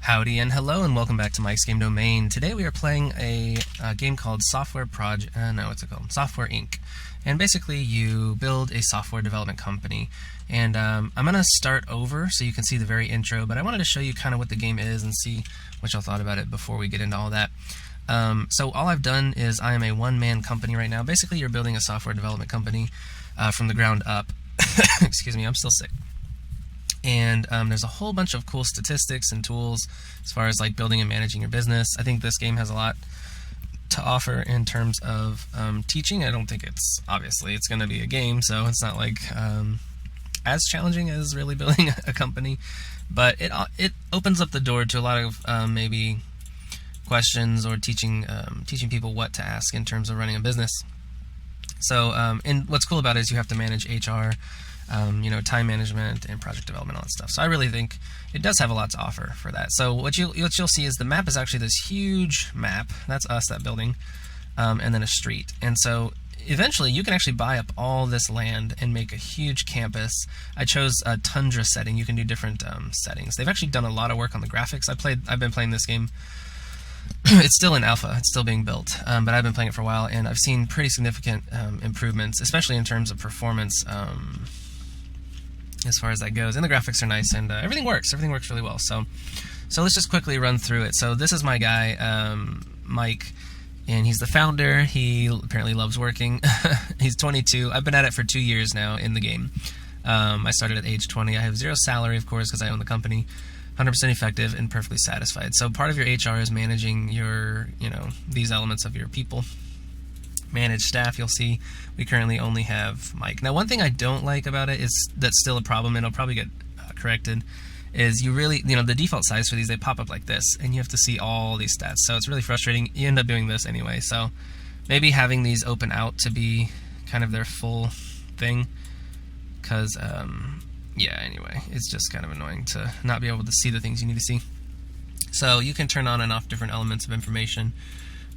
Howdy and hello and welcome back to Mike's Game Domain. Today we are playing a game called Software Inc. And basically you build a software development company. And I'm going to start over so you can see the very intro, but I wanted to show you kind of what the game is and see what y'all thought about it before we get into all that. So all I've done is I am a one-man company right now. Basically you're building a software development company from the ground up. Excuse me, I'm still sick. And there's a whole bunch of cool statistics and tools as far as like building and managing your business. I think this game has a lot to offer in terms of teaching. I don't think obviously it's going to be a game, so it's not like as challenging as really building a company, but it opens up the door to a lot of maybe questions or teaching people what to ask in terms of running a business. So and what's cool about it is you have to manage HR, time management and project development, all that stuff. So I really think it does have a lot to offer for that. So what you'll see is the map is actually this huge map. That's us, that building, and then a street. And so eventually you can actually buy up all this land and make a huge campus. I chose a tundra setting. You can do different settings. They've actually done a lot of work on the graphics. I've been playing this game. It's still in alpha, it's still being built, but I've been playing it for a while, and I've seen pretty significant improvements, especially in terms of performance, as far as that goes. And the graphics are nice, and everything works really well. So let's just quickly run through it. So this is my guy, Mike, and he's the founder. He apparently loves working. He's 22. I've been at it for 2 years now in the game. I started at age 20. I have zero salary, of course, because I own the company. 100% effective and perfectly satisfied. So part of your HR is managing your, these elements of your people. Manage staff. You'll see we currently only have Mike. Now, one thing I don't like about it is that's still a problem, and it'll probably get corrected, is you really, the default size for these, they pop up like this, and you have to see all these stats. So it's really frustrating. You end up doing this anyway. So maybe having these open out to be kind of their full thing, because anyway, it's just kind of annoying to not be able to see the things you need to see. So you can turn on and off different elements of information,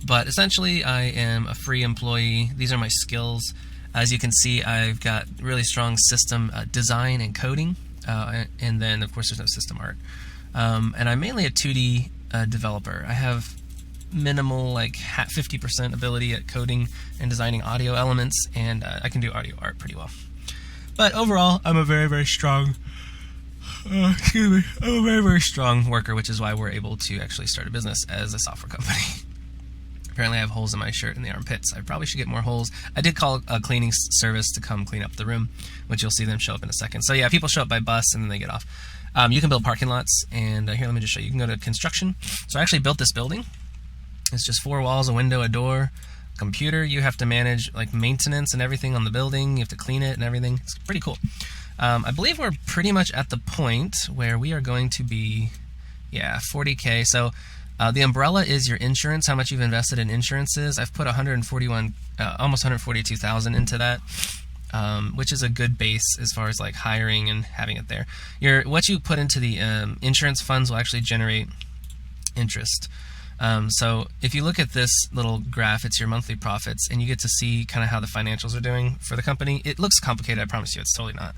but essentially I am a free employee. These are my skills. As you can see, I've got really strong system design and coding, and then of course there's no system art. And I'm mainly a 2D developer. I have minimal, like 50% ability at coding and designing audio elements, and I can do audio art pretty well. But overall, I'm a very, very strong, I'm a very, very strong worker, which is why we're able to actually start a business as a software company. Apparently I have holes in my shirt in the armpits. I probably should get more holes. I did call a cleaning service to come clean up the room, which you'll see them show up in a second. So yeah, people show up by bus and then they get off. You can build parking lots, and here, let me just show you. You can go to construction. So I actually built this building. It's just 4 walls, a window, a door, computer. You have to manage like maintenance and everything on the building. You have to clean it and everything. It's pretty cool. I believe we're pretty much at the point where we are going to be, 40K. So the umbrella is your insurance, how much you've invested in insurances. I've put almost 142,000 into that, which is a good base as far as like hiring and having it there. What you put into the insurance funds will actually generate interest. So if you look at this little graph, it's your monthly profits, and you get to see kind of how the financials are doing for the company. It looks complicated, I promise you, it's totally not.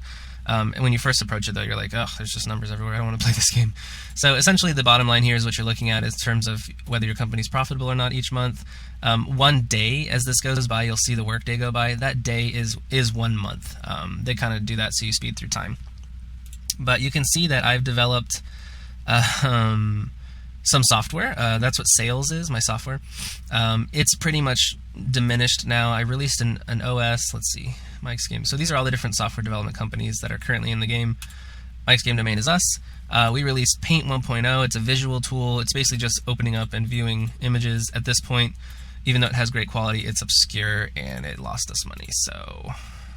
And when you first approach it, though, you're like, oh, there's just numbers everywhere. I don't want to play this game. So essentially, the bottom line here is what you're looking at in terms of whether your company's profitable or not each month. One day, as this goes by, you'll see the work day go by. That day is 1 month. They kind of do that so you speed through time. But you can see that I've developed some software. That's what Sales is, my software. It's pretty much diminished now. I released an OS. Let's see, Mike's Game. So these are all the different software development companies that are currently in the game. Mike's Game Domain is us. We released Paint 1.0. It's a visual tool. It's basically just opening up and viewing images. At this point, even though it has great quality, it's obscure and it lost us money. So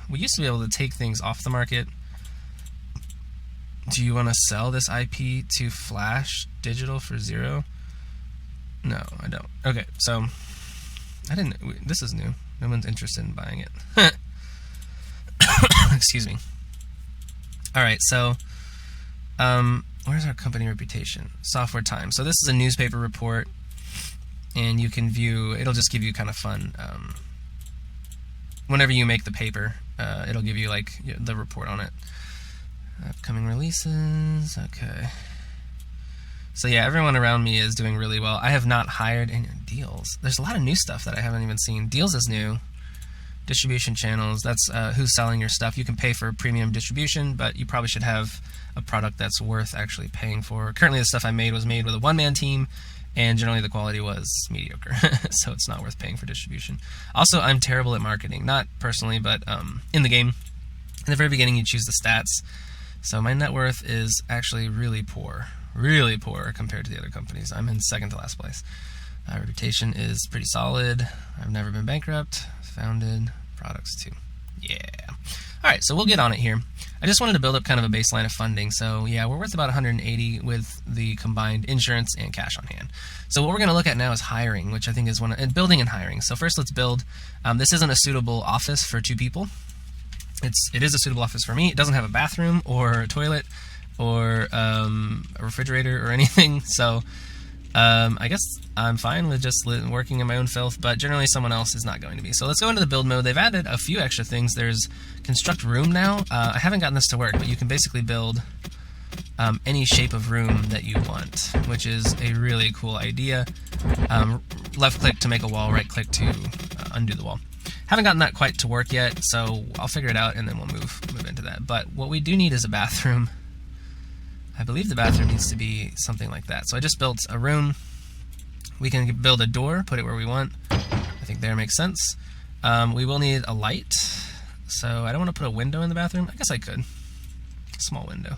we used to be able to take things off the market. Do you want to sell this IP to Flash Digital for 0? No, I don't. Okay, so this is new. No one's interested in buying it. Excuse me. All right, so where's our company reputation? Software Times. So this is a newspaper report, and you can view. It'll just give you kind of fun. Whenever you make the paper, it'll give you like the report on it. Upcoming releases. Okay. So yeah, everyone around me is doing really well. I have not hired any deals. There's a lot of new stuff that I haven't even seen. Deals is new. Distribution channels, that's who's selling your stuff. You can pay for premium distribution, but you probably should have a product that's worth actually paying for. Currently, the stuff I made was made with a one-man team, and generally the quality was mediocre, so it's not worth paying for distribution. Also, I'm terrible at marketing, not personally, but in the game. In the very beginning, you choose the stats. So my net worth is actually really poor compared to the other companies. I'm in second to last place. Reputation is pretty solid. I've never been bankrupt. Founded. Products too. Yeah. All right, so we'll get on it here. I just wanted to build up kind of a baseline of funding. So yeah, we're worth about 180 with the combined insurance and cash on hand. So what we're going to look at now is hiring, which I think is building and hiring. So first, let's build. This isn't a suitable office for 2 people. It is a suitable office for me. It doesn't have a bathroom or a toilet or a refrigerator or anything. So I guess I'm fine with just working in my own filth, but generally someone else is not going to be. So let's go into the build mode. They've added a few extra things. There's construct room now. I haven't gotten this to work, but you can basically build any shape of room that you want, which is a really cool idea. Left click to make a wall, right click to undo the wall. Haven't gotten that quite to work yet, so I'll figure it out and then we'll move into that. But what we do need is a bathroom. I believe the bathroom needs to be something like that. So I just built a room. We can build a door, put it where we want. I think there makes sense. We will need a light. So I don't want to put a window in the bathroom. I guess I could. Small window.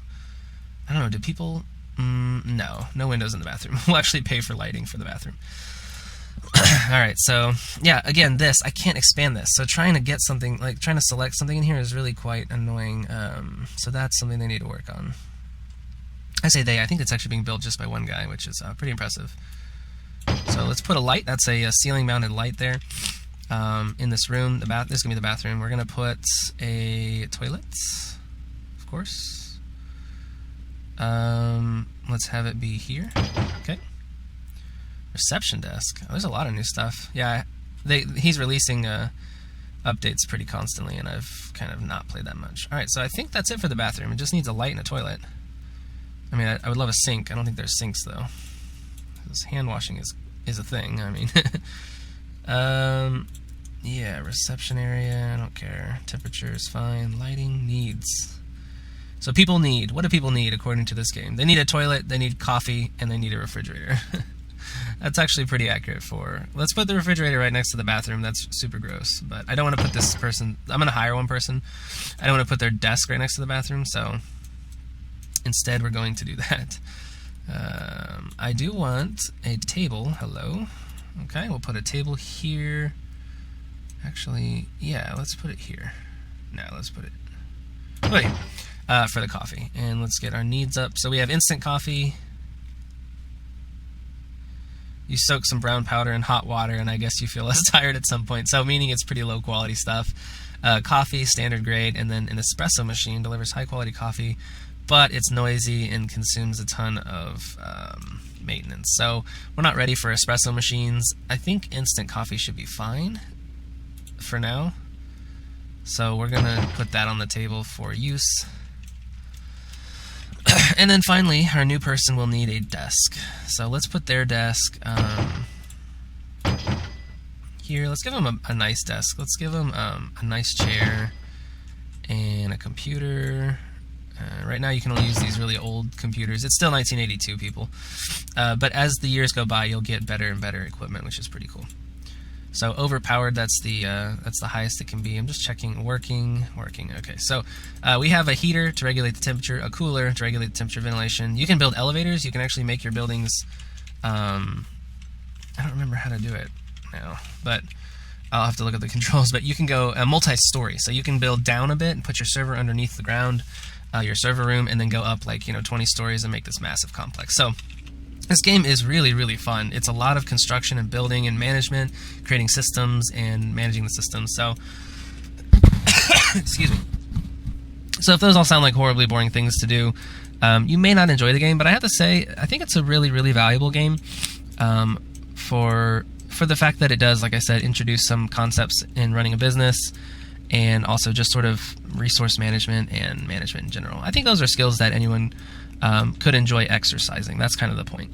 I don't know, do people... no windows in the bathroom. We'll actually pay for lighting for the bathroom. Alright, so yeah, again, I can't expand this. So trying to get something, trying to select something in here is really quite annoying. So that's something they need to work on. I say I think it's actually being built just by one guy, which is pretty impressive. So let's put a light. That's a ceiling-mounted light there. In this room, this is going to be the bathroom. We're going to put a toilet, of course. Let's have it be here. Okay. Reception desk. Oh, there's a lot of new stuff. Yeah, he's releasing updates pretty constantly, and I've kind of not played that much. All right, so I think that's it for the bathroom. It just needs a light and a toilet. I mean, I would love a sink. I don't think there's sinks, though. Because hand washing is a thing, I mean. Yeah, reception area, I don't care. Temperature is fine. Lighting needs. So people need. What do people need, according to this game? They need a toilet, they need coffee, and they need a refrigerator. That's actually pretty accurate for... Let's put the refrigerator right next to the bathroom. That's super gross. But I don't want to put this person... I'm going to hire one person. I don't want to put their desk right next to the bathroom, so... Instead, we're going to do that. I do want a table. Hello. Okay, we'll put a table here. Actually, yeah, let's put it here. No, let's put it... Wait. For the coffee. And let's get our needs up. So we have instant coffee. You soak some brown powder in hot water, and I guess you feel less tired at some point. So meaning it's pretty low quality stuff. Coffee, standard grade, and then an espresso machine delivers high quality coffee, but it's noisy and consumes a ton of maintenance. So we're not ready for espresso machines. I think instant coffee should be fine for now. So we're going to put that on the table for use. And then finally, our new person will need a desk. So let's put their desk here. Let's give them a nice desk. Let's give them a nice chair and a computer. Right now you can only use these really old computers. It's still 1982, people. But as the years go by, you'll get better and better equipment, which is pretty cool. So overpowered, that's the highest it can be. I'm just checking, working. Okay, so we have a heater to regulate the temperature, a cooler to regulate the temperature, ventilation. You can build elevators. You can actually make your buildings. I don't remember how to do it now, but I'll have to look at the controls. But you can go multi-story, so you can build down a bit and put your server underneath the ground, your server room, and then go up like 20 stories and make this massive complex. So this game is really, really fun. It's a lot of construction and building and management, creating systems and managing the systems. So, excuse me. So if those all sound like horribly boring things to do, you may not enjoy the game, but I have to say, I think it's a really, really valuable game for the fact that it does, like I said, introduce some concepts in running a business and also just sort of resource management and management in general. I think those are skills that anyone could enjoy exercising. That's kind of the point.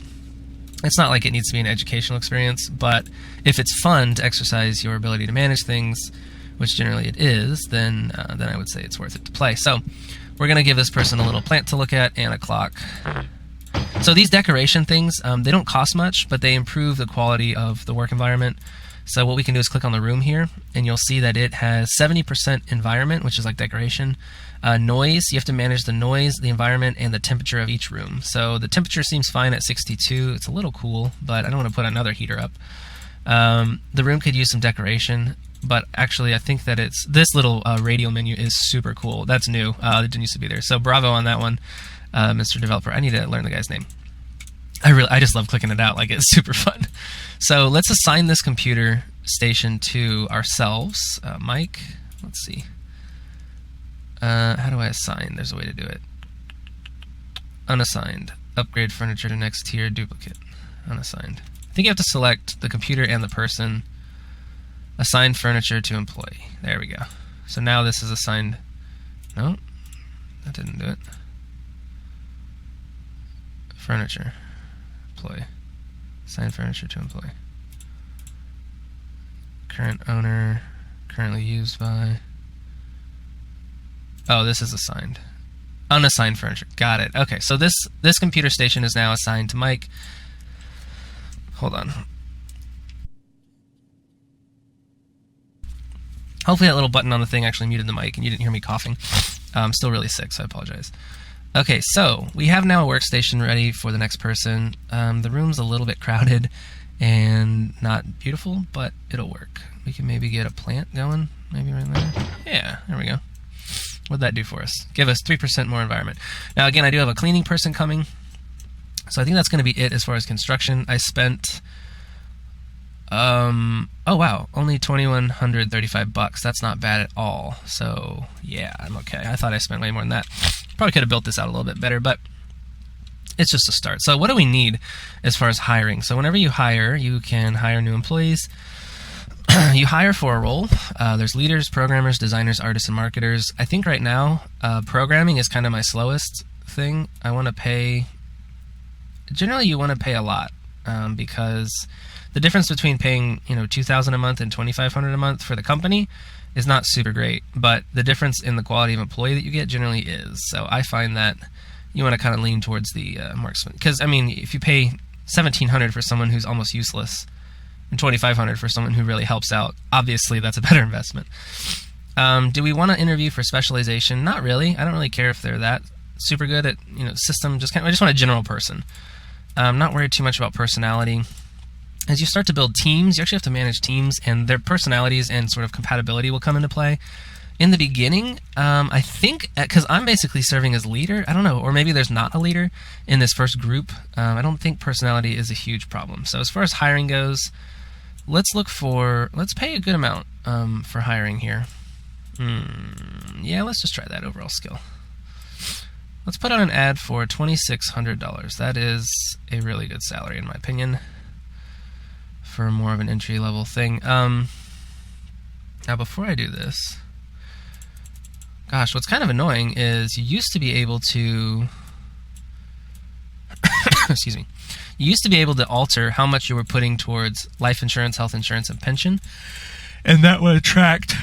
It's not like it needs to be an educational experience, but if it's fun to exercise your ability to manage things, which generally it is, then I would say it's worth it to play. So we're going to give this person a little plant to look at and a clock. So these decoration things, they don't cost much, but they improve the quality of the work environment. So what we can do is click on the room here, and you'll see that it has 70% environment, which is like decoration. Noise, you have to manage the noise, the environment, and the temperature of each room. So the temperature seems fine at 62. It's a little cool, but I don't want to put another heater up. The room could use some decoration, but actually I think that this little radio menu is super cool. That's new. It didn't used to be there. So bravo on that one, Mr. Developer. I need to learn the guy's name. I just love clicking it out. Like, it's super fun. So let's assign this computer station to ourselves. Mike, let's see. How do I assign? There's a way to do it. Unassigned. Upgrade furniture to next tier. Duplicate. Unassigned. I think you have to select the computer and the person. Assign furniture to employee. There we go. So now this is assigned. No, that didn't do it. Furniture. Employee. Assign furniture to employee. Current owner. Currently used by. Oh, this is assigned. Unassigned furniture. Got it. Okay, so this computer station is now assigned to Mike. Hold on. Hopefully that little button on the thing actually muted the mic and you didn't hear me coughing. I'm still really sick, so I apologize. Okay, so we have now a workstation ready for the next person. The room's a little bit crowded and not beautiful, but it'll work. We can maybe get a plant going, maybe right there. Yeah, there we go. What'd that do for us? Give us 3% more environment. Now again, I do have a cleaning person coming, so I think that's going to be it as far as construction. I spent, oh wow, only $2,135. That's not bad at all. So yeah, I'm okay. I thought I spent way more than that. Probably could have built this out a little bit better, but it's just a start. So what do we need as far as hiring? So whenever you hire, you can hire new employees. You hire for a role. There's leaders, programmers, designers, artists, and marketers. I think right now, programming is kind of my slowest thing. I want to pay, generally you want to pay a lot, because the difference between paying, $2,000 a month and $2,500 a month for the company is not super great, but the difference in the quality of employee that you get generally is. So I find that you want to kind of lean towards the more expensive, because if you pay $1,700 for someone who's almost useless, and $2,500 for someone who really helps out, obviously that's a better investment. Do we want to interview for specialization? Not really. I don't really care if they're that super good at system. I just want a general person. I'm not worried too much about personality. As you start to build teams, you actually have to manage teams, and their personalities and sort of compatibility will come into play. In the beginning, I think, because I'm basically serving as leader, I don't know, or maybe there's not a leader in this first group. I don't think personality is a huge problem. So as far as hiring goes, let's pay a good amount for hiring here. Yeah, let's just try that overall skill. Let's put out an ad for $2,600. That is a really good salary in my opinion for more of an entry-level thing. Now before I do this, gosh, what's kind of annoying is you used to be able to excuse me. You used to be able to alter how much you were putting towards life insurance, health insurance, and pension, and that would attract,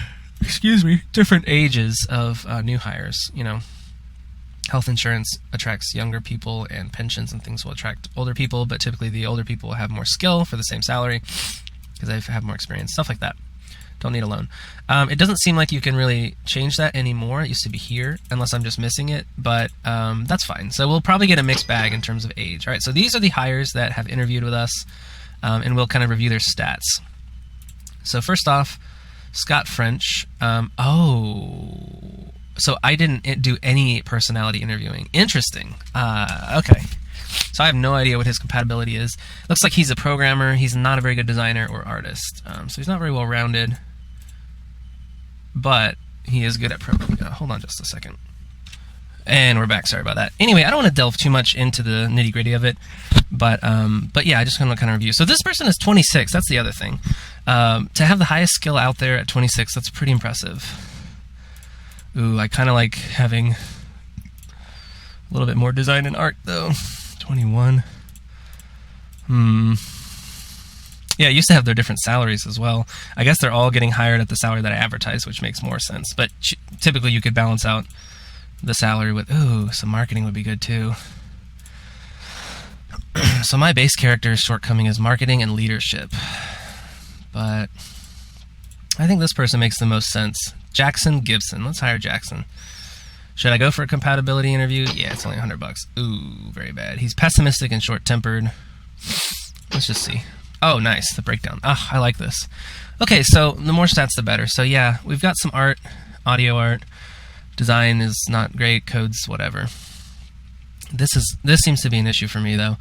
different ages of new hires. Health insurance attracts younger people, and pensions and things will attract older people, but typically the older people will have more skill for the same salary because they have more experience, stuff like that. Don't need a loan. It doesn't seem like you can really change that anymore. It used to be here, unless I'm just missing it, but that's fine. So we'll probably get a mixed bag in terms of age. All right, so these are the hires that have interviewed with us, and we'll kind of review their stats. So first off, Scott French. So I didn't do any personality interviewing. Interesting. Okay. So I have no idea what his compatibility is. Looks like he's a programmer. He's not a very good designer or artist. So he's not very well rounded, but he is good at programming. Hold on just a second. And we're back. Sorry about that. Anyway, I don't want to delve too much into the nitty gritty of it, but yeah, I just want to kind of review. So this person is 26. That's the other thing. To have the highest skill out there at 26, that's pretty impressive. Ooh, I kind of like having little bit more design and art though. 21. Yeah, I used to have their different salaries as well. I guess they're all getting hired at the salary that I advertise, which makes more sense. But typically you could balance out the salary with, ooh, some marketing would be good too. So my base character's shortcoming is marketing and leadership. But I think this person makes the most sense. Jackson Gibson. Let's hire Jackson. Should I go for a compatibility interview? Yeah, it's only $100. Ooh, very bad. He's pessimistic and short-tempered. Let's just see. Oh, nice, the breakdown. Ah, I like this. Okay, so the more stats, the better. So yeah, we've got some art, audio art. Design is not great, codes, whatever. This seems to be an issue for me, though.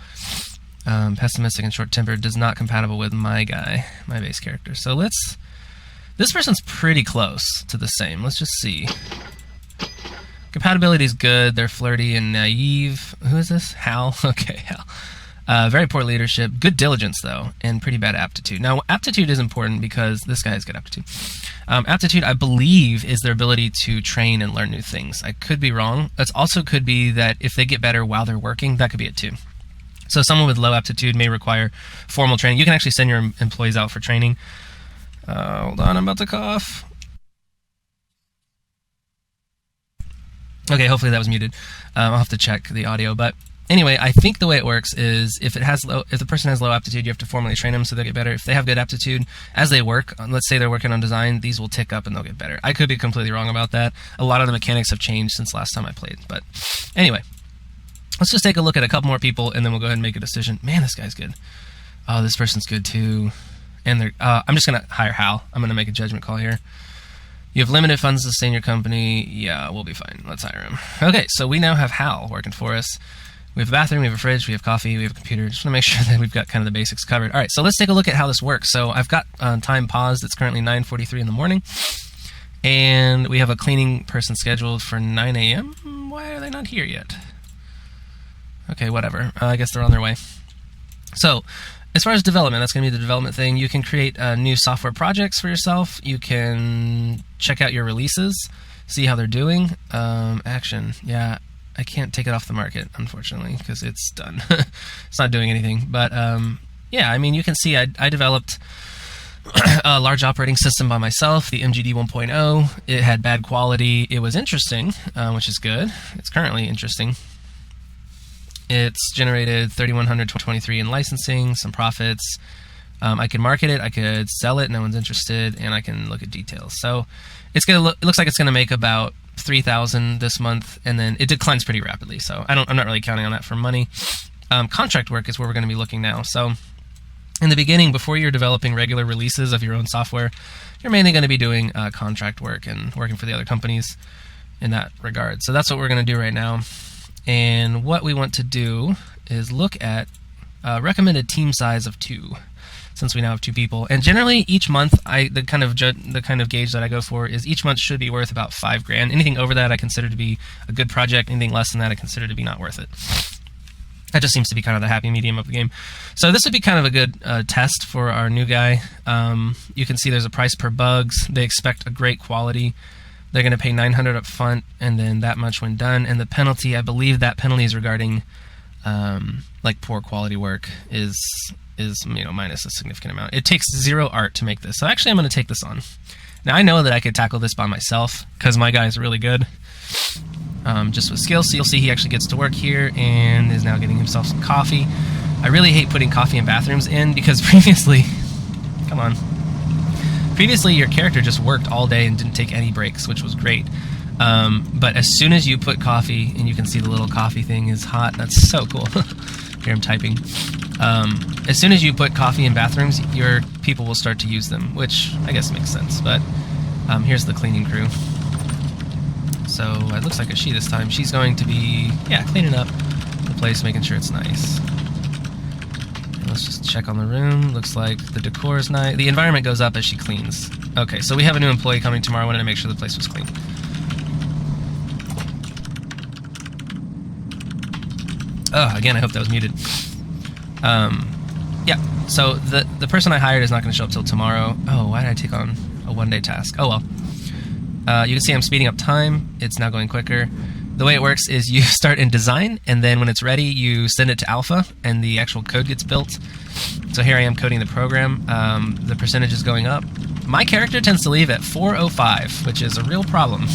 Pessimistic and short-tempered does not compatible with my guy, my base character. So this person's pretty close to the same. Let's just see. Compatibility is good. They're flirty and naive. Who is this? Hal? Okay, Hal. Very poor leadership. Good diligence, though, and pretty bad aptitude. Now, aptitude is important because this guy has good aptitude. Aptitude, I believe, is their ability to train and learn new things. I could be wrong. It also could be that if they get better while they're working, that could be it, too. So someone with low aptitude may require formal training. You can actually send your employees out for training. Hold on, I'm about to cough. Okay, hopefully that was muted. I'll have to check the audio, but anyway, I think the way it works is if the person has low aptitude, you have to formally train them so they'll get better. If they have good aptitude, as they work, let's say they're working on design, these will tick up and they'll get better. I could be completely wrong about that. A lot of the mechanics have changed since last time I played, but anyway, let's just take a look at a couple more people and then we'll go ahead and make a decision. Man, this guy's good. Oh, this person's good too. And I'm just gonna hire Hal. I'm gonna make a judgment call here. You have limited funds to sustain your company. Yeah, we'll be fine. Let's hire him. Okay, so we now have Hal working for us. We have a bathroom, we have a fridge, we have coffee, we have a computer. Just want to make sure that we've got kind of the basics covered. All right, so let's take a look at how this works. So I've got time paused. It's currently 9:43 in the morning. And we have a cleaning person scheduled for 9 a.m. Why are they not here yet? Okay, whatever. I guess they're on their way. So as far as development, that's going to be the development thing. You can create new software projects for yourself. You can check out your releases, see how they're doing. Action, yeah, I can't take it off the market, unfortunately, because it's done. It's not doing anything. But yeah, I mean, you can see I developed a large operating system by myself, the MGD 1.0. It had bad quality. It was interesting, which is good. It's currently interesting. It's generated $3,123 in licensing, some profits. I can market it, I could sell it, no one's interested, and I can look at details. So it's gonna it looks like it's gonna make about $3,000 this month, and then it declines pretty rapidly. So I'm not really counting on that for money. Contract work is where we're going to be looking now. So in the beginning, before you're developing regular releases of your own software, you're mainly going to be doing contract work and working for the other companies in that regard. So that's what we're going to do right now. And what we want to do is look at recommended team size of 2, since we now have 2 people. And generally, each month, the kind of gauge that I go for is each month should be worth about $5,000. Anything over that, I consider to be a good project. Anything less than that, I consider to be not worth it. That just seems to be kind of the happy medium of the game. So this would be kind of a good test for our new guy. You can see there's a price per bugs. They expect a great quality. They're going to pay $900 up front, and then that much when done. And the penalty, I believe that penalty is regarding like poor quality work is minus a significant amount. It takes 0 art to make this. So actually I'm going to take this on. Now I know that I could tackle this by myself because my guy is really good. Just with skills. So you'll see he actually gets to work here and is now getting himself some coffee. I really hate putting coffee in bathrooms in because previously your character just worked all day and didn't take any breaks, which was great. But as soon as you put coffee, and you can see the little coffee thing is hot, that's so cool. Here I'm typing. As soon as you put coffee in bathrooms, your people will start to use them, which I guess makes sense. But here's the cleaning crew. So it looks like a she this time. She's going to be, cleaning up the place, making sure it's nice. Let's just check on the room. Looks like the decor is nice. The environment goes up as she cleans. Okay, so we have a new employee coming tomorrow. I wanted to make sure the place was clean. Oh, again, I hope that was muted. Yeah, so the person I hired is not going to show up till tomorrow. Oh, why did I take on a one-day task? Oh, well. You can see I'm speeding up time. It's now going quicker. the way it works is you start in design, and then when it's ready, you send it to alpha, and the actual code gets built. So here I am coding the program. The percentage is going up. My character tends to leave at 4:05, which is a real problem.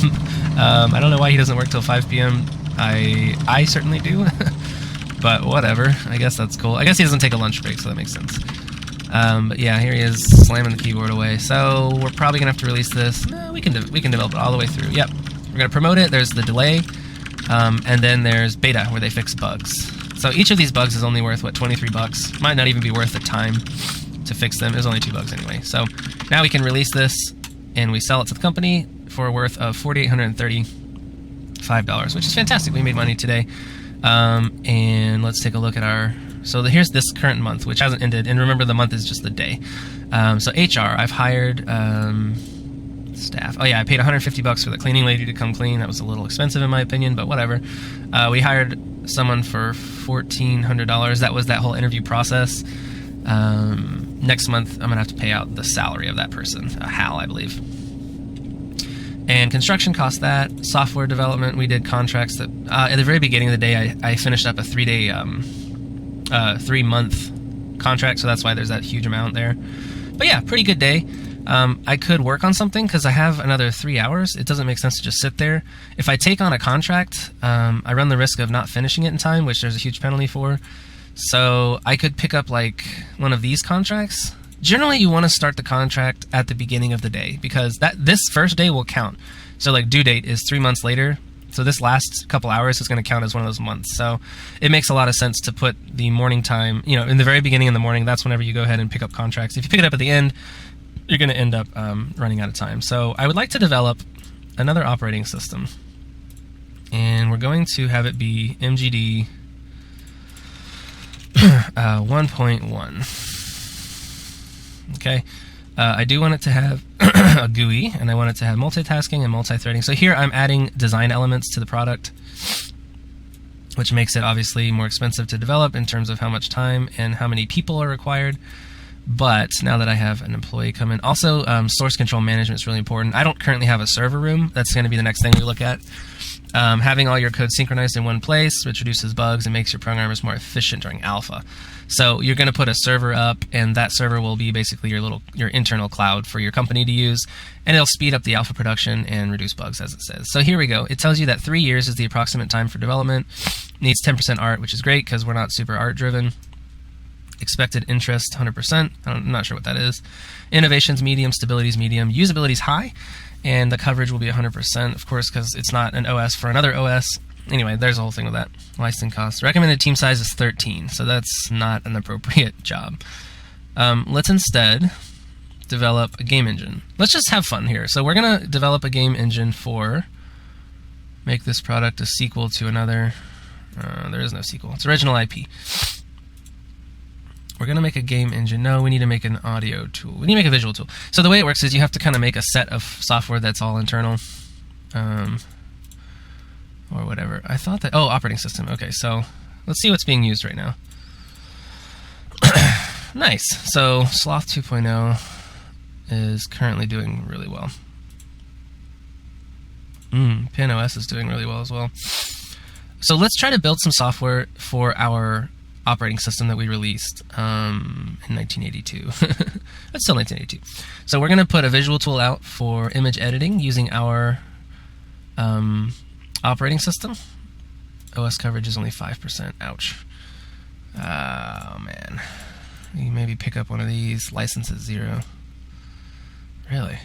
I don't know why he doesn't work till 5 p.m. I certainly do, but whatever. I guess that's cool. I guess he doesn't take a lunch break, so that makes sense. But yeah, here he is slamming the keyboard away. So we're probably gonna have to release this. No, we can develop it all the way through. Yep, we're gonna promote it. There's the delay, and then there's beta where they fix bugs. So each of these bugs is only worth what, $23? Might not even be worth the time to fix them. There's only 2 bugs anyway. So now we can release this and we sell it to the company for a worth of $4,835, which is fantastic. We made money today. And let's take a look at our. So here's this current month, which hasn't ended, and remember the month is just the day. So HR, I've hired staff. Oh yeah, I paid $150 for the cleaning lady to come clean. That was a little expensive in my opinion, but whatever. We hired someone for $1,400. That was that whole interview process. Next month, I'm gonna have to pay out the salary of that person, Hal, I believe. And construction cost that. Software development, we did contracts that at the very beginning of the day, I finished up a 3-day. 3-month contract, so that's why there's that huge amount there. But yeah, pretty good day. I could work on something because I have another 3 hours. It doesn't make sense to just sit there. If I take on a contract, I run the risk of not finishing it in time, which there's a huge penalty for. So I could pick up like one of these contracts. Generally, you want to start the contract at the beginning of the day because this first day will count. So like due date is 3 months later. So this last couple hours is going to count as one of those months. So it makes a lot of sense to put the morning time, in the very beginning in the morning. That's whenever you go ahead and pick up contracts. If you pick it up at the end, you're going to end up running out of time. So I would like to develop another operating system. And we're going to have it be MGD 1.1. Okay. I do want it to have a GUI, and I want it to have multitasking and multi-threading. So here I'm adding design elements to the product, which makes it obviously more expensive to develop in terms of how much time and how many people are required. But now that I have an employee come in, also source control management is really important. I don't currently have a server room. That's going to be the next thing we look at. Having all your code synchronized in one place, which reduces bugs and makes your programmers more efficient during alpha. So you're going to put a server up, and that server will be basically your internal cloud for your company to use, and it'll speed up the alpha production and reduce bugs, as it says. So here we go. It tells you that 3 years is the approximate time for development. Needs 10% art, which is great because we're not super art driven. Expected interest 100%. I'm not sure what that is. Innovations medium, stability's medium, usability's high, and the coverage will be 100%, of course, because it's not an OS for another OS. Anyway, there's a whole thing with that. Licensing costs. Recommended team size is 13, so that's not an appropriate job. Let's instead develop a game engine. Let's just have fun here. So we're going to develop a game engine for make this product a sequel to another. There is no sequel. It's original IP. We're going to make a game engine. No, we need to make an audio tool. We need to make a visual tool. So the way it works is you have to kind of make a set of software that's all internal. Or whatever. I thought that... Oh, operating system. Okay, so let's see what's being used right now. Nice. So Sloth 2.0 is currently doing really well. PinOS is doing really well as well. So let's try to build some software for our operating system that we released in 1982. It's still 1982. So we're going to put a visual tool out for image editing using our operating system. OS coverage is only 5%. Ouch. Oh, man. You maybe pick up one of these. License is 0. Really?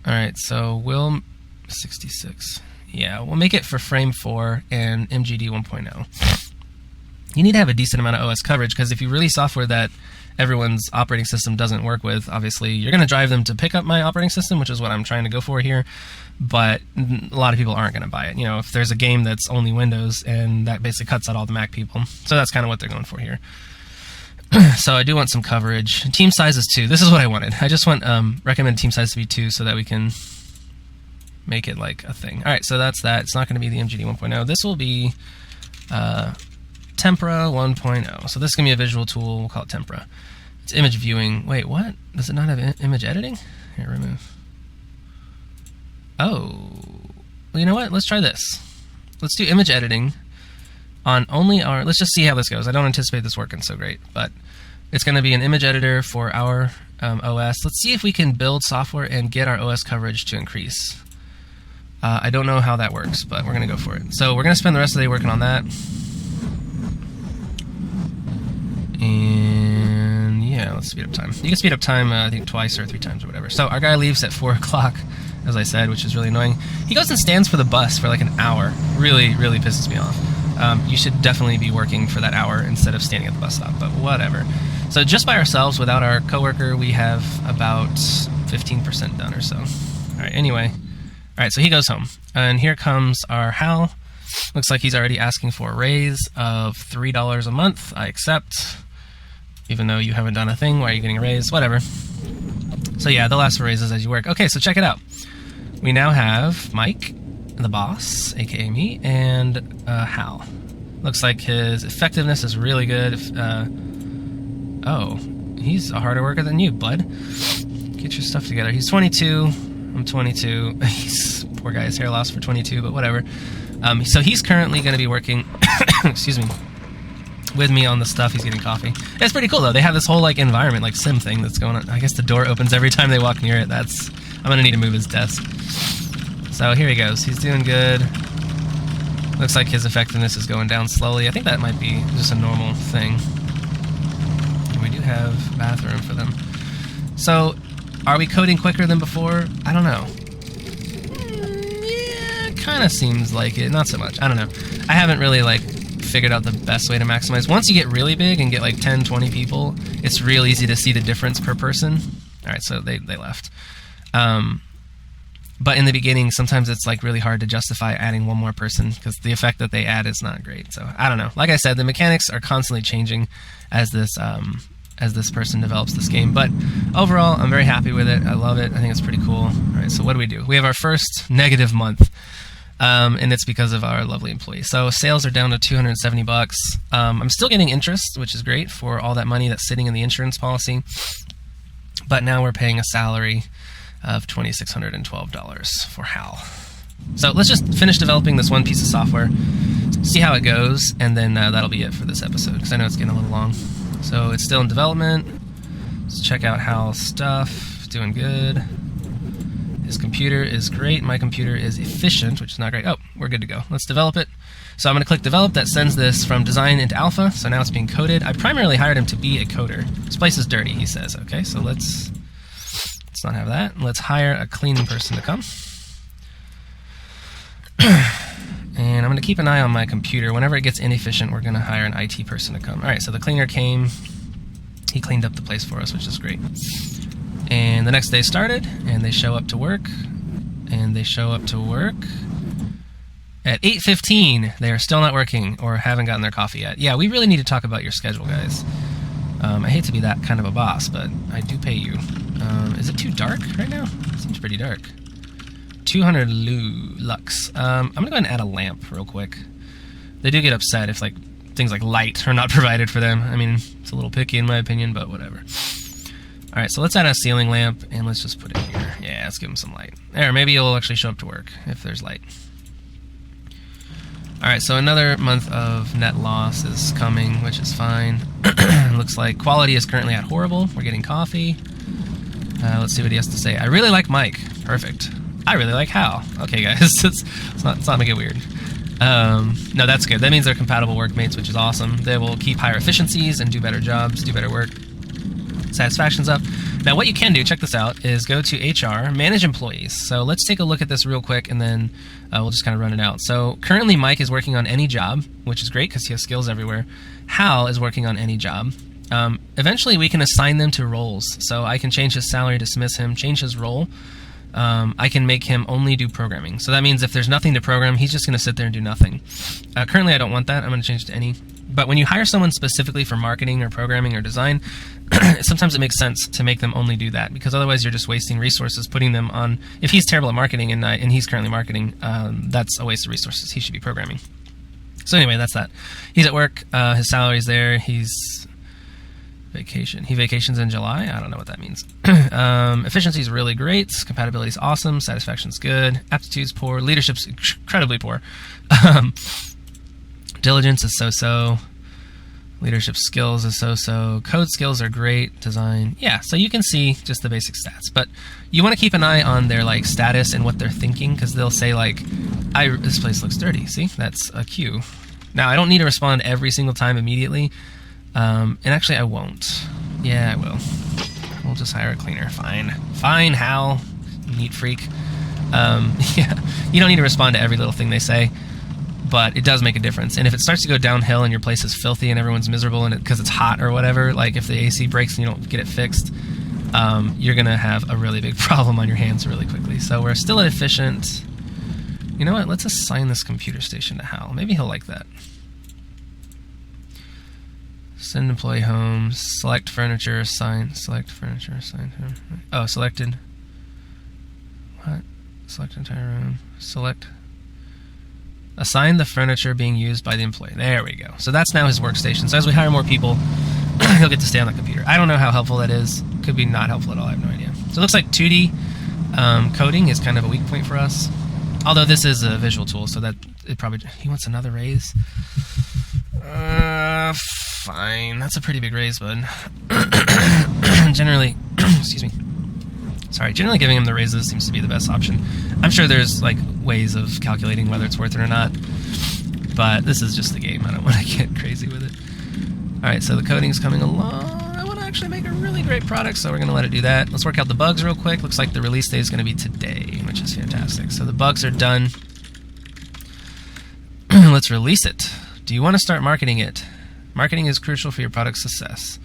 Alright, so we'll... 66. Yeah, we'll make it for Frame 4 and MGD 1.0. You need to have a decent amount of OS coverage, because if you release software that everyone's operating system doesn't work with, obviously you're going to drive them to pick up my operating system, which is what I'm trying to go for here. But a lot of people aren't going to buy it. If there's a game that's only Windows, and that basically cuts out all the Mac people. So that's kind of what they're going for here. So I do want some coverage. Team size is 2. This is what I wanted. I just want recommended team size to be 2 so that we can make it like a thing. All right, so that's that. It's not going to be the MGD 1.0. This will be Tempera 1.0. So this is going to be a visual tool. We'll call it Tempera. It's image viewing. Wait, what? Does it not have image editing? Here, remove. Oh, well, you know what? Let's try this. Let's do image editing on only our, let's just see how this goes. I don't anticipate this working so great, but it's going to be an image editor for our OS. Let's see if we can build software and get our OS coverage to increase. I don't know how that works, but we're going to go for it. So we're going to spend the rest of the day working on that. And yeah, let's speed up time. You can speed up time, I think, twice or 3 times or whatever. So our guy leaves at 4 o'clock, as I said, which is really annoying. He goes and stands for the bus for like an hour. Really, really pisses me off. You should definitely be working for that hour instead of standing at the bus stop, but whatever. So just by ourselves, without our coworker, we have about 15% done or so. All right, anyway. All right, so he goes home. And here comes our Hal. Looks like he's already asking for a raise of $3 a month. I accept. Even though you haven't done a thing, why are you getting a raise? Whatever. So yeah, they'll ask for raises as you work. Okay, so check it out. We now have Mike, the boss, aka me, and Hal. Looks like his effectiveness is really good. Oh, he's a harder worker than you, bud. Get your stuff together. He's 22. I'm 22. He's poor guy's hair loss for 22, but whatever. So he's currently going to be working. Excuse me. With me on the stuff. He's getting coffee. It's pretty cool though. They have this whole like environment, like sim thing that's going on. I guess the door opens every time they walk near it. I'm gonna need to move his desk. So here he goes. He's doing good. Looks like his effectiveness is going down slowly. I think that might be just a normal thing. We do have bathroom for them. So are we coding quicker than before? I don't know. Yeah, kind of seems like it. Not so much. I don't know. I haven't really like figured out the best way to maximize. Once you get really big and get like 10, 20 people, it's real easy to see the difference per person. All right, so they left. But in the beginning, sometimes it's like really hard to justify adding one more person because the effect that they add is not great. So I don't know. Like I said, the mechanics are constantly changing as this person develops this game. But overall, I'm very happy with it. I love it. I think it's pretty cool. All right, so what do? We have our first negative month. And it's because of our lovely employee. So sales are down to $270. I'm still getting interest, which is great for all that money that's sitting in the insurance policy. But now we're paying a salary of $2,612 for Hal. So let's just finish developing this one piece of software, see how it goes, and then that'll be it for this episode, because I know it's getting a little long. So it's still in development. Let's check out Hal's stuff. Doing good. His computer is great. My computer is efficient, which is not great. Oh, we're good to go. Let's develop it. So I'm going to click develop. That sends this from design into alpha. So now it's being coded. I primarily hired him to be a coder. This place is dirty, he says. Okay, so let's not have that. Let's hire a cleaning person to come. And I'm going to keep an eye on my computer. Whenever it gets inefficient, we're going to hire an IT person to come. All right, so the cleaner came. He cleaned up the place for us, which is great. And the next day started, and they show up to work, and they show up to work at 8:15. They are still not working or haven't gotten their coffee yet. Yeah, we really need to talk about your schedule, guys. I hate to be that kind of a boss, but I do pay you. Is it too dark right now? It seems pretty dark. 200 lux. I'm going to go ahead and add a lamp real quick. They do get upset if like things like light are not provided for them. I mean, it's a little picky in my opinion, but whatever. Alright, so let's add a ceiling lamp, and let's just put it here. Yeah, let's give him some light. There, maybe it'll actually show up to work if there's light. Alright, so another month of net loss is coming, which is fine. Looks like quality is currently at horrible. We're getting coffee. Let's see what he has to say. I really like Mike. Perfect. I really like Hal. Okay, guys, let's not make it weird. No, that's good. That means they're compatible workmates, which is awesome. They will keep higher efficiencies and do better jobs, do better work. Satisfaction's up. Now what you can do, check this out, is go to HR, manage employees. So let's take a look at this real quick, and then we'll just kind of run it out. So currently Mike is working on any job, which is great because he has skills everywhere. Hal is working on any job. Eventually we can assign them to roles. So I can change his salary, dismiss him, change his role. I can make him only do programming. So that means if there's nothing to program, he's just going to sit there and do nothing. Currently I don't want that. I'm going to change it to any. But when you hire someone specifically for marketing or programming or design, sometimes it makes sense to make them only do that, because otherwise you're just wasting resources putting them on. If he's terrible at marketing and he's currently marketing, that's a waste of resources. He should be programming. So anyway, that's that. He's at work. His salary's there. He's Vacation. He vacations in July? I don't know what that means. Efficiency is really great. Compatibility is awesome. Satisfaction's good. Aptitude's poor. Leadership's incredibly poor. Diligence is so-so. Leadership skills is so-so. Code skills are great. Design, yeah. So you can see just the basic stats, but you want to keep an eye on their like status and what they're thinking, because they'll say like, "This place looks dirty." See, that's a cue. Now I don't need to respond every single time immediately, and actually I won't. Yeah, I will. We'll just hire a cleaner. Fine, Hal, neat freak. Yeah, you don't need to respond to every little thing they say. But it does make a difference. And if it starts to go downhill and your place is filthy and everyone's miserable and because it's hot or whatever, like if the AC breaks and you don't get it fixed, you're going to have a really big problem on your hands really quickly. So we're still inefficient. You know what? Let's assign this computer station to Hal. Maybe he'll like that. Send employee home. Select furniture. Assign. Select furniture. Assign home. Oh, selected. What? Select entire room. Select. Assign the furniture being used by the employee. There we go. So that's now his workstation. So as we hire more people, he'll get to stay on the computer. I don't know how helpful that is. Could be not helpful at all. I have no idea. So it looks like 2D coding is kind of a weak point for us. Although this is a visual tool, so that it probably... He wants another raise? Fine. That's a pretty big raise, bud. Generally... excuse me. Sorry, generally giving him the raises seems to be the best option. I'm sure there's like ways of calculating whether it's worth it or not, but this is just the game. I don't want to get crazy with it. Alright, so the coding's coming along. I want to actually make a really great product, so we're going to let it do that. Let's work out the bugs real quick. Looks like the release day is going to be today, which is fantastic. So the bugs are done. Let's release it. Do you want to start marketing it? Marketing is crucial for your product's success.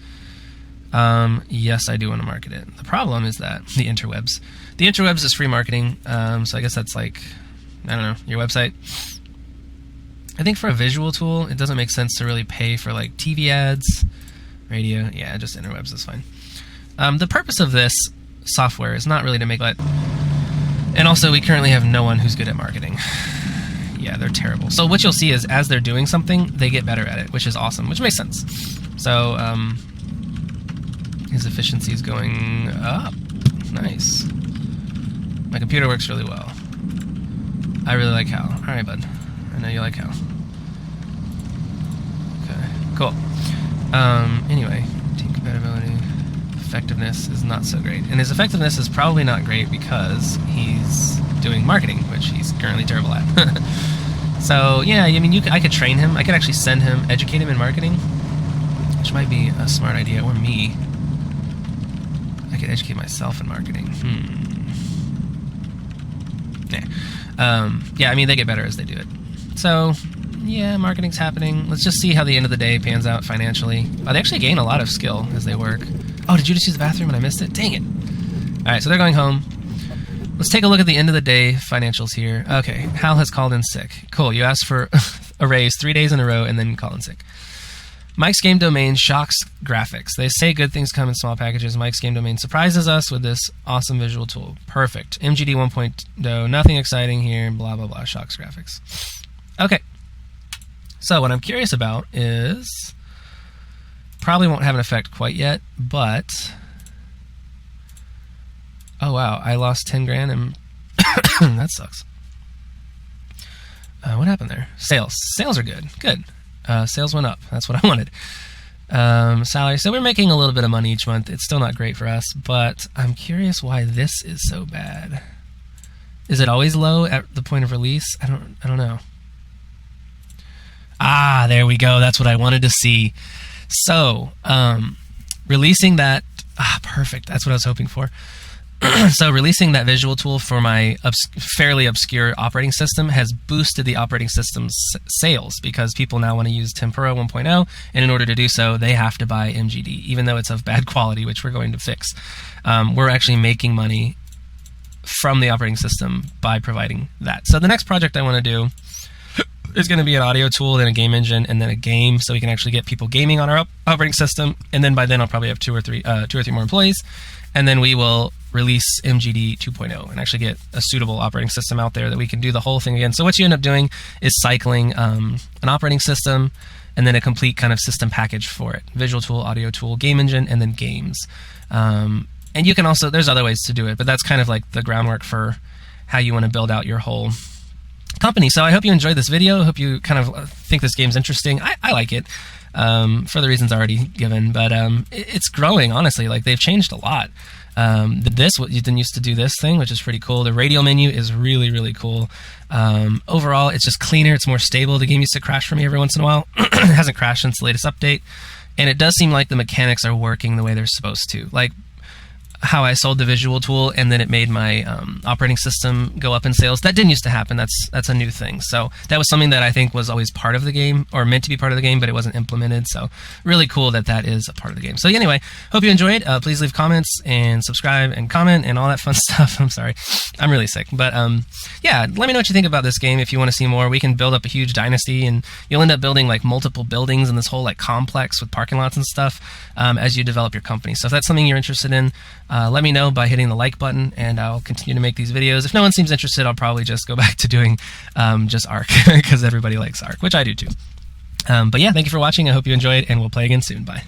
Yes, I do want to market it. The problem is that the interwebs. The interwebs is free marketing, so I guess that's like, I don't know, your website. I think for a visual tool, it doesn't make sense to really pay for like TV ads, radio. Yeah, just interwebs is fine. The purpose of this software is not really to make that. And also, we currently have no one who's good at marketing. Yeah, they're terrible. So what you'll see is as they're doing something, they get better at it, which is awesome, which makes sense. So, his efficiency is going up. Nice. My computer works really well. I really like Hal. Alright, bud. I know you like Hal. Okay, cool. Anyway, team compatibility. Effectiveness is not so great. And his effectiveness is probably not great because he's doing marketing, which he's currently terrible at. So, yeah, I mean, I could train him. I could actually send him, educate him in marketing, which might be a smart idea, or me. I could educate myself in marketing. Yeah, I mean, they get better as they do it. So, yeah, marketing's happening. Let's just see how the end of the day pans out financially. Oh, they actually gain a lot of skill as they work. Oh, did you just use the bathroom and I missed it? Dang it. All right, so they're going home. Let's take a look at the end of the day financials here. Okay, Hal has called in sick. Cool, you asked for a raise 3 days in a row and then call in sick. Mike's Game Domain shocks graphics. They say good things come in small packages. Mike's Game Domain surprises us with this awesome visual tool. Perfect. MGD 1.0, nothing exciting here, blah, blah, blah, shocks graphics. Okay. So what I'm curious about is, probably won't have an effect quite yet, but, oh wow, I lost 10 grand and that sucks. What happened there? Sales. Sales are good. Good. Sales went up. That's what I wanted. Salary. So we're making a little bit of money each month. It's still not great for us, but I'm curious why this is so bad. Is it always low at the point of release? I don't know. Ah, there we go. That's what I wanted to see. So, releasing that. Perfect. That's what I was hoping for. So releasing that visual tool for my fairly obscure operating system has boosted the operating system's sales because people now want to use Tempura 1.0, and in order to do so, they have to buy MGD, even though it's of bad quality, which we're going to fix. We're actually making money from the operating system by providing that. So the next project I want to do is going to be an audio tool, then a game engine, and then a game, so we can actually get people gaming on our operating system. And then by then, I'll probably have two or three more employees, and then we will release MGD 2.0 and actually get a suitable operating system out there that we can do the whole thing again. So what you end up doing is cycling an operating system and then a complete kind of system package for it: visual tool, audio tool, game engine, and then games. And you can also, there's other ways to do it, but that's kind of like the groundwork for how you want to build out your whole company. So I hope you enjoyed this video. I hope you kind of think this game's interesting. I like it for the reasons already given, but it's growing, honestly. Like, they've changed a lot. You didn't used to do this thing, which is pretty cool. The radial menu is really, really cool. Overall, it's just cleaner. It's more stable. The game used to crash for me every once in a while. It hasn't crashed since the latest update. And it does seem like the mechanics are working the way they're supposed to. Like how I sold the visual tool and then it made my operating system go up in sales. That didn't used to happen. That's a new thing. So that was something that I think was always part of the game, or meant to be part of the game, but it wasn't implemented. So really cool that that is a part of the game. So anyway, hope you enjoyed. Please leave comments and subscribe and comment and all that fun stuff. I'm sorry, I'm really sick. But yeah, let me know what you think about this game. If you want to see more, we can build up a huge dynasty, and you'll end up building like multiple buildings in this whole like complex with parking lots and stuff as you develop your company. So if that's something you're interested in, let me know by hitting the like button, and I'll continue to make these videos. If no one seems interested, I'll probably just go back to doing just Ark, because everybody likes Ark, which I do too. But yeah, thank you for watching. I hope you enjoyed, and we'll play again soon. Bye.